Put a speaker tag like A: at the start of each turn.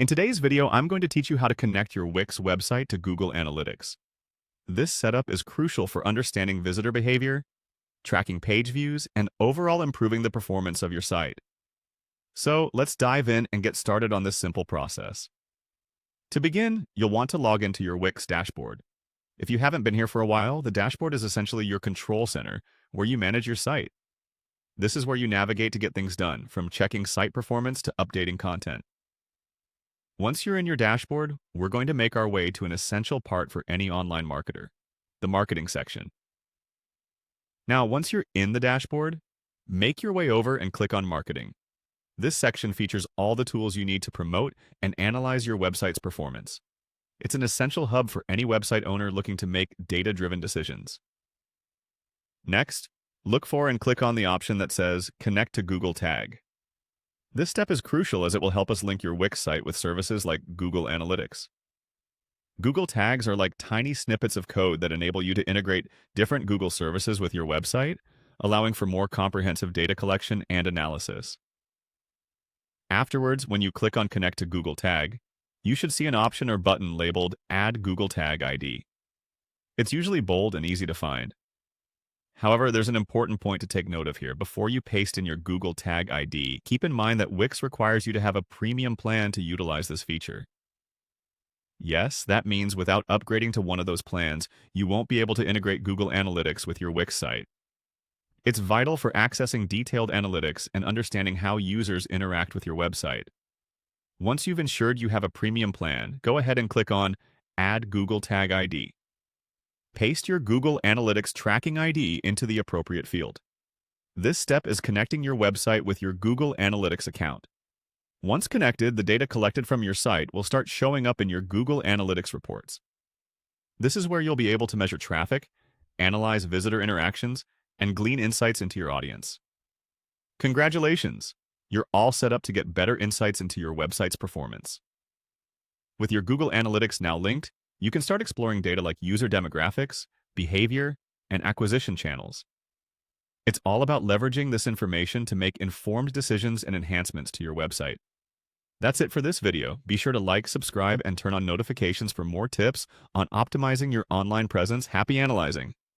A: In today's video, I'm going to teach you how to connect your Wix website to Google Analytics. This setup is crucial for understanding visitor behavior, tracking page views, and overall improving the performance of your site. So let's dive in and get started on this simple process. To begin, you'll want to log into your Wix dashboard. If you haven't been here for a while, the dashboard is essentially your control center where you manage your site. This is where you navigate to get things done, from checking site performance to updating content. Once you're in your dashboard, we're going to make our way to an essential part for any online marketer, the marketing section. Now, once you're in the dashboard, make your way over and click on Marketing. This section features all the tools you need to promote and analyze your website's performance. It's an essential hub for any website owner looking to make data-driven decisions. Next, look for and click on the option that says Connect to Google Tag. This step is crucial as it will help us link your Wix site with services like Google Analytics. Google Tags are like tiny snippets of code that enable you to integrate different Google services with your website, allowing for more comprehensive data collection and analysis. Afterwards, when you click on Connect to Google Tag, you should see an option or button labeled Add Google Tag ID. It's usually bold and easy to find. However, there's an important point to take note of here. Before you paste in your Google Tag ID, keep in mind that Wix requires you to have a premium plan to utilize this feature. Yes, that means without upgrading to one of those plans, you won't be able to integrate Google Analytics with your Wix site. It's vital for accessing detailed analytics and understanding how users interact with your website. Once you've ensured you have a premium plan, go ahead and click on Add Google Tag ID. Paste your Google Analytics tracking ID into the appropriate field. This step is connecting your website with your Google Analytics account. Once connected, the data collected from your site will start showing up in your Google Analytics reports. This is where you'll be able to measure traffic, analyze visitor interactions, and glean insights into your audience. Congratulations! You're all set up to get better insights into your website's performance. With your Google Analytics now linked, you can start exploring data like user demographics, behavior, and acquisition channels. It's all about leveraging this information to make informed decisions and enhancements to your website. That's it for this video. Be sure to like, subscribe, and turn on notifications for more tips on optimizing your online presence. Happy analyzing!